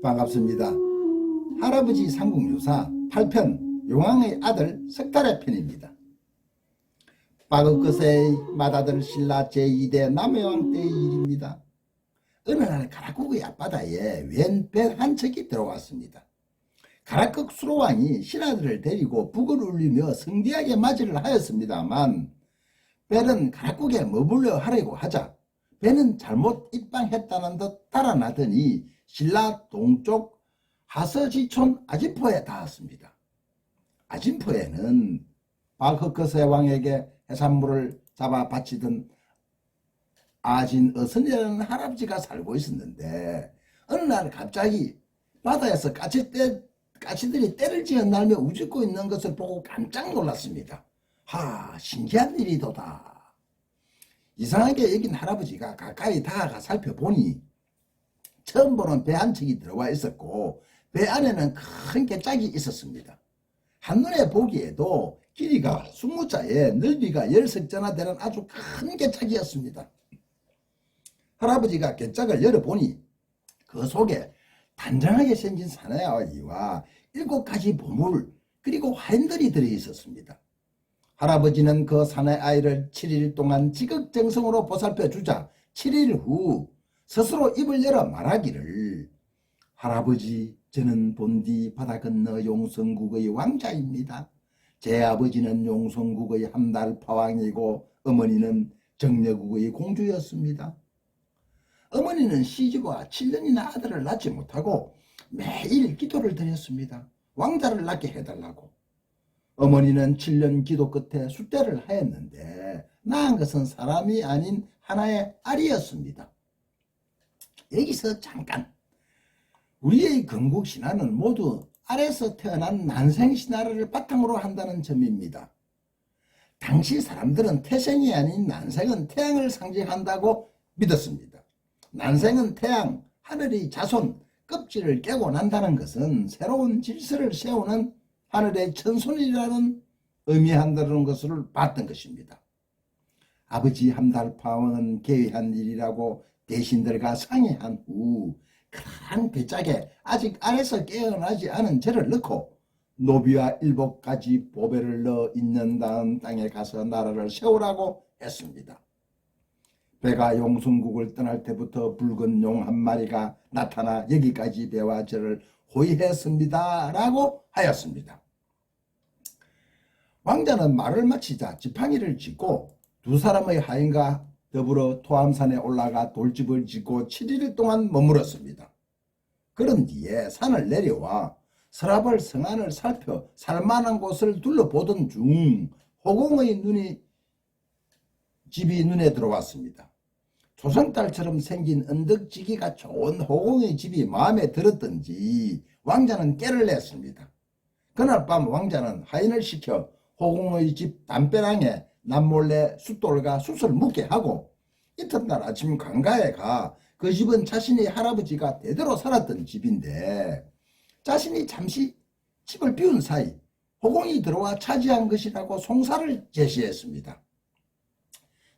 반갑습니다. 할아버지 삼국유사 8편 용왕의 아들 석달의 편입니다. 빠그것의 맏아들 신라 제2대 남해왕 때의 일입니다. 어느 날 가락국의 앞바다에 웬 배 한 척이 들어왔습니다. 가락국 수로왕이 신하들을 데리고 북을 울리며 성대하게 맞이를 하였습니다만 배는 가락국에 머물러 하려고 하자 배는 잘못 입방했다는 듯 달아나더니 신라 동쪽 하서지촌 아진포에 닿았습니다. 아진포에는 빠그것의 왕에게 해산물을 잡아 바치던 아진 어선이라는 할아버지가 살고 있었는데 어느 날 갑자기 바다에서 까치들이 떼를 지어 날며 우짖고 있는 것을 보고 깜짝 놀랐습니다. 신기한 일이도다. 이상하게 여긴 할아버지가 가까이 다가가 살펴보니 처음 보는 배 한 척이 들어와 있었고 배 안에는 큰 개짝이 있었습니다. 한눈에 보기에도 길이가 20자에 넓이가 10석자나 되는 아주 큰 개짝이었습니다. 할아버지가 개짝을 열어보니 그 속에 단정하게 생긴 사내아이와 7가지 보물 그리고 화인들이 들어있었습니다. 할아버지는 그 사내아이를 7일 동안 지극정성으로 보살펴주자 7일 후 스스로 입을 열어 말하기를 할아버지, 저는 본디 바다 건너 용성국의 왕자입니다. 제 아버지는 용성국의 함달파왕이고 어머니는 정려국의 공주였습니다. 어머니는 시집와 7년이나 아들을 낳지 못하고 매일 기도를 드렸습니다. 왕자를 낳게 해달라고. 어머니는 7년 기도 끝에 숫대를 하였는데 낳은 것은 사람이 아닌 하나의 알이었습니다. 여기서 잠깐, 우리의 건국신화는 모두 알에서 태어난 난생신화를 바탕으로 한다는 점입니다. 당시 사람들은 태생이 아닌 난생은 태양을 상징한다고 믿었습니다. 난생은 태양, 하늘의 자손, 껍질을 깨고 난다는 것은 새로운 질서를 세우는 하늘의 천손이라는 의미한다는 것을 봤던 것입니다. 아버지 함달파왕은 계획한 일이라고 대신들과 상의한 후 큰 배짝에 아직 안에서 깨어나지 않은 저를 넣고 노비와 7가지 보배를 넣어 있는 다음 땅에 가서 나라를 세우라고 했습니다. 배가 용성국을 떠날 때부터 붉은 용 한 마리가 나타나 여기까지 배와 저를 호위했습니다 라고 하였습니다. 왕자는 말을 마치자 지팡이를 짚고 두 사람의 하인과 더불어 토암산에 올라가 돌집을 짓고 7일 동안 머물었습니다. 그런 뒤에 산을 내려와 서라벌 성안을 살펴 살만한 곳을 둘러보던 중 호공의 집이 눈에 들어왔습니다. 조선딸처럼 생긴 언덕지기가 좋은 호공의 집이 마음에 들었던지 왕자는 깨를 냈습니다. 그날 밤 왕자는 하인을 시켜 호공의 집 담벼락에 남몰래 숫돌과 숯을 묻게 하고 이튿날 아침 관가에 가 그 집은 자신의 할아버지가 대대로 살았던 집인데 자신이 잠시 집을 비운 사이 호공이 들어와 차지한 것이라고 송사를 제시했습니다.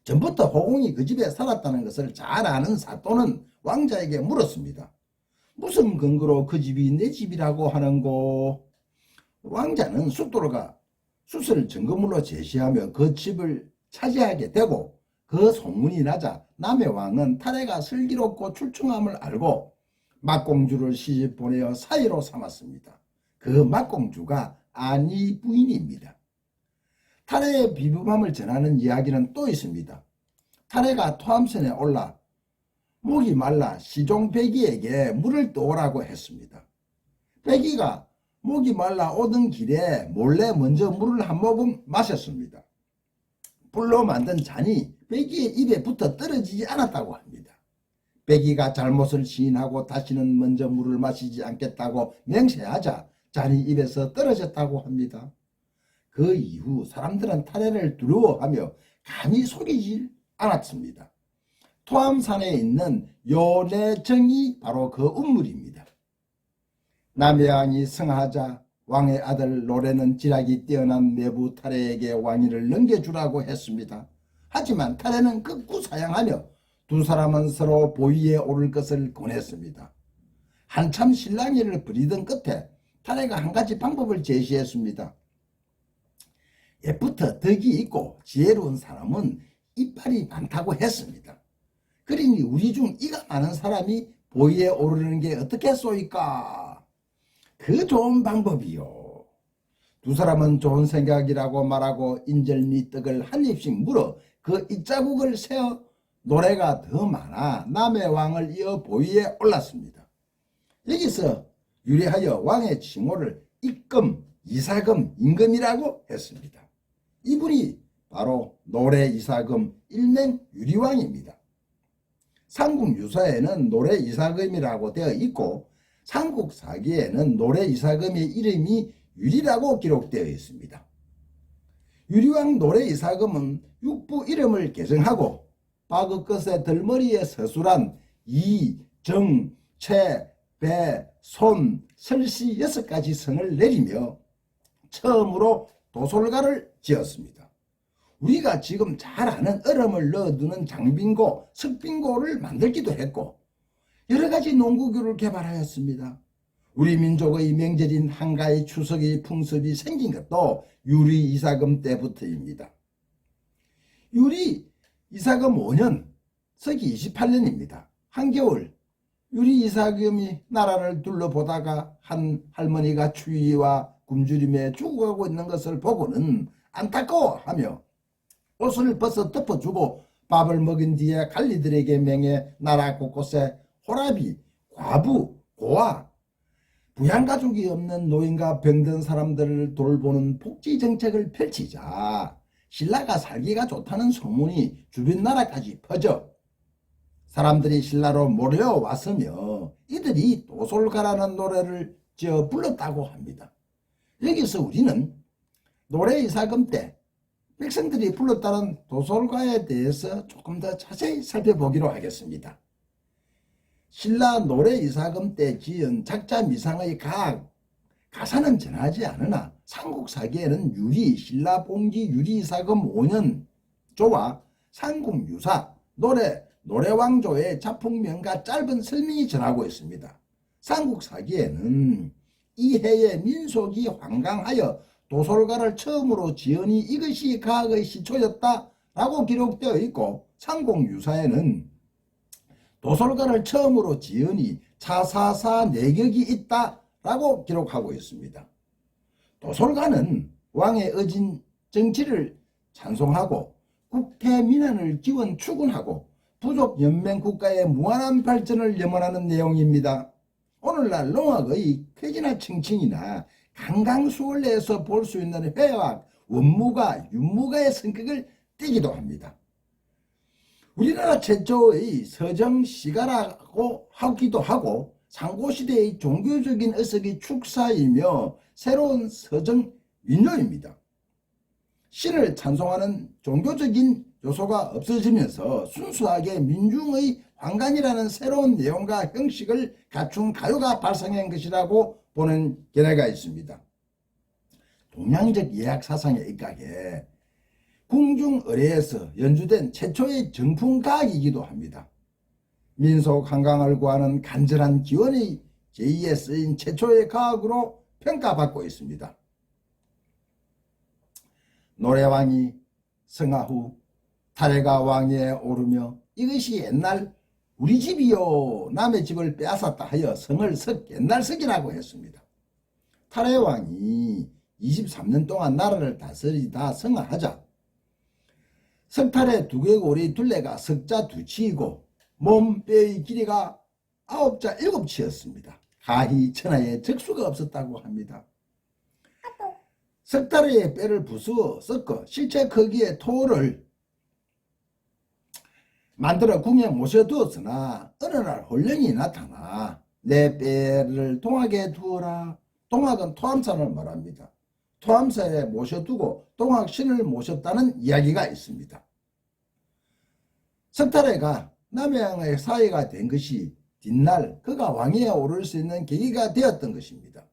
전부터 호공이 그 집에 살았다는 것을 잘 아는 사또는 왕자에게 물었습니다. 무슨 근거로 그 집이 내 집이라고 하는고? 왕자는 숫돌과 숯을 증거물로 제시하며 그 집을 차지하게 되고 그 소문이 나자 남해왕은 탈해가 슬기롭고 출중함을 알고 막공주를 시집 보내어 사이로 삼았습니다. 그 막공주가 안이 부인입니다. 탈해의 비범함을 전하는 이야기는 또 있습니다. 탈해가 토암산에 올라 목이 말라 시종 백이에게 물을 떠오라고 했습니다. 백이가 목이 말라 오던 길에 몰래 먼저 물을 한 모금 마셨습니다. 불로 만든 잔이 백이의 입에 붙어 떨어지지 않았다고 합니다. 백이가 잘못을 시인하고 다시는 먼저 물을 마시지 않겠다고 맹세하자 잔이 입에서 떨어졌다고 합니다. 그 이후 사람들은 탈해를 두려워하며 감히 속이지 않았습니다. 토암산에 있는 요내정이 바로 그 운물입니다. 남해왕이 승하자 왕의 아들 노래는 지략이 뛰어난 내부 탈해에게 왕위를 넘겨주라고 했습니다. 하지만 탈해는 극구 사양하며 두 사람은 서로 보위에 오를 것을 권했습니다. 한참 실랑이를 벌이던 끝에 타례가 한 가지 방법을 제시했습니다. 옛부터 덕이 있고 지혜로운 사람은 이빨이 많다고 했습니다. 그러니 우리 중 이가 많은 사람이 보위에 오르는 게 어떻겠소이까? 그 좋은 방법이요. 두 사람은 좋은 생각이라고 말하고 인절미 떡을 한 입씩 물어 그 입자국을 세어 노래가 더 많아 남의 왕을 이어 보위에 올랐습니다. 여기서 유리하여 왕의 칭호를 입금, 이사금, 임금이라고 했습니다. 이분이 바로 노래 이사금 일명 유리왕입니다. 삼국유사에는 노래 이사금이라고 되어 있고 삼국사기에는 노래 이사금의 이름이 유리라고 기록되어 있습니다. 유리왕 노래 이사금은 육부 이름을 개정하고 바그 끝에 덜머리에 서술한 이, 정, 채, 배, 손, 설씨 6가지 성을 내리며 처음으로 도솔가를 지었습니다. 우리가 지금 잘 아는 얼음을 넣어두는 장빙고, 석빙고를 만들기도 했고 여러가지 농구교를 개발하였습니다. 우리 민족의 명절인 한가위 추석의 풍습이 생긴 것도 유리 이사금 때부터입니다. 유리 이사금 5년, 서기 28년입니다. 한겨울 유리 이사금이 나라를 둘러보다가 한 할머니가 추위와 굶주림에 죽어가고 있는 것을 보고는 안타까워하며 옷을 벗어 덮어주고 밥을 먹은 뒤에 관리들에게 명해 나라 곳곳에 호라비, 과부, 고아, 부양가족이 없는 노인과 병든 사람들을 돌보는 복지정책을 펼치자 신라가 살기가 좋다는 소문이 주변 나라까지 퍼져 사람들이 신라로 몰려왔으며 이들이 도솔가라는 노래를 지어 불렀다고 합니다. 여기서 우리는 노래 이사금 때 백성들이 불렀다는 도솔가에 대해서 조금 더 자세히 살펴보기로 하겠습니다. 신라 노래 이사금 때 지은 작자 미상의 가사는 전하지 않으나 삼국사기에는 유리, 신라 봉기 유리 이사금 5년 조와 삼국유사 노래왕조의 작품명과 짧은 설명이 전하고 있습니다. 삼국사기에는 이 해에 민속이 황강하여 도솔가를 처음으로 지으니 이것이 가학의 시초였다 라고 기록되어 있고 삼국유사에는 도솔가를 처음으로 지으니 차사사 내격이 있다 라고 기록하고 있습니다. 도솔가는 왕의 어진 정치를 찬송하고 국태 민안을 기원 추gun하고 부족 연맹 국가의 무한한 발전을 염원하는 내용입니다. 오늘날 농악의 쾌지나 칭칭이나 강강수월래에서 볼 수 있는 회화, 원무가, 윤무가의 성격을 띠기도 합니다. 우리나라 최초의 서정시가라고 하기도 하고 상고시대의 종교적인 의석의 축사이며 새로운 서정민요입니다. 신을 찬송하는 종교적인 요소가 없어지면서 순수하게 민중의 환관이라는 새로운 내용과 형식을 갖춘 가요가 발상한 것이라고 보는 견해가 있습니다. 동양적 예학 사상에 입각해 궁중의례에서 연주된 최초의 정풍가악이기도 합니다. 민속 한강을 구하는 간절한 기원의 제의에 쓰인 최초의 가악으로 평가받고 있습니다. 노래왕이 성하 후 타례가 왕위에 오르며 이것이 옛날 우리 집이요 남의 집을 빼앗았다 하여 성을 옛날 석이라고 했습니다. 타례왕이 23년 동안 나라를 다스리다 성하하자 석탈의 두개골이 둘레가 석자 두치이고 몸 뼈의 길이가 9자 7치였습니다. 가히 천하에 적수가 없었다고 합니다. 석탈의 뼈를 부수어 섞어 실제 크기의 토를 만들어 궁에 모셔두었으나 어느 날 혼령이 나타나 내 뼈를 동학에 두어라. 동학은 토암산을 말합니다. 토암산에 모셔두고 동학신을 모셨다는 이야기가 있습니다. 석탈해가 남해왕의 사위가 된 것이 뒷날 그가 왕위에 오를 수 있는 계기가 되었던 것입니다.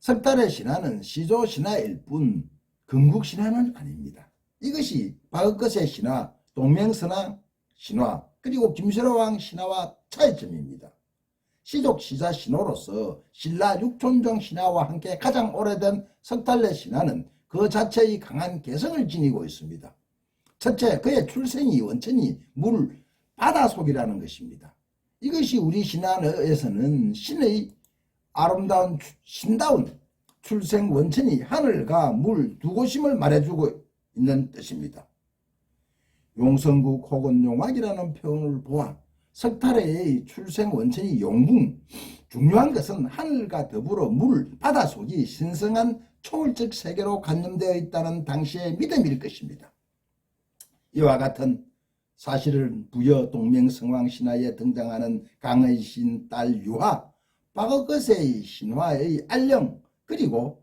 석탈의 신화는 시조 신화일 뿐 건국 신화는 아닙니다. 이것이 바그것의 신화, 동명선왕 신화, 그리고 김세로왕 신화와 차이점입니다. 시족 시사 신화로서 신라 육촌종 신화와 함께 가장 오래된 석달래 신화는 그 자체의 강한 개성을 지니고 있습니다. 첫째, 그의 출생이 원천이 물 바다속이라는 것입니다. 이것이 우리 신화에서는 신의 아름다운 신다운 출생 원천이 하늘과 물 두 곳임을 말해주고 있는 뜻입니다. 용성국 혹은 용악이라는 표현을 보아 석탈의 출생 원천이 용궁, 중요한 것은 하늘과 더불어 물, 바다속이 신성한 초월적 세계로 관념되어 있다는 당시의 믿음일 것입니다. 이와 같은 사실은 부여 동명성왕 신화에 등장하는 강의 신 딸 유화, 박어거세의 신화의 알령, 그리고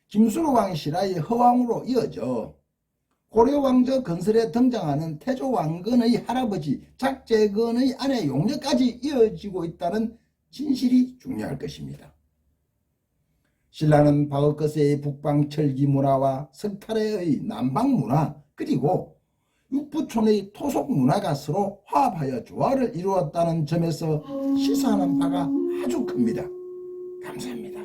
김수로왕 신화의 허왕으로 이어져 고려왕조 건설에 등장하는 태조왕건의 할아버지 작재건의 아내 용녀까지 이어지고 있다는 진실이 중요할 것입니다. 신라는 박어거세의 북방 철기 문화와 석탈의 남방 문화, 그리고 육부촌의 토속 문화가 서로 화합하여 조화를 이루었다는 점에서 시사하는 바가 아주 큽니다. 감사합니다.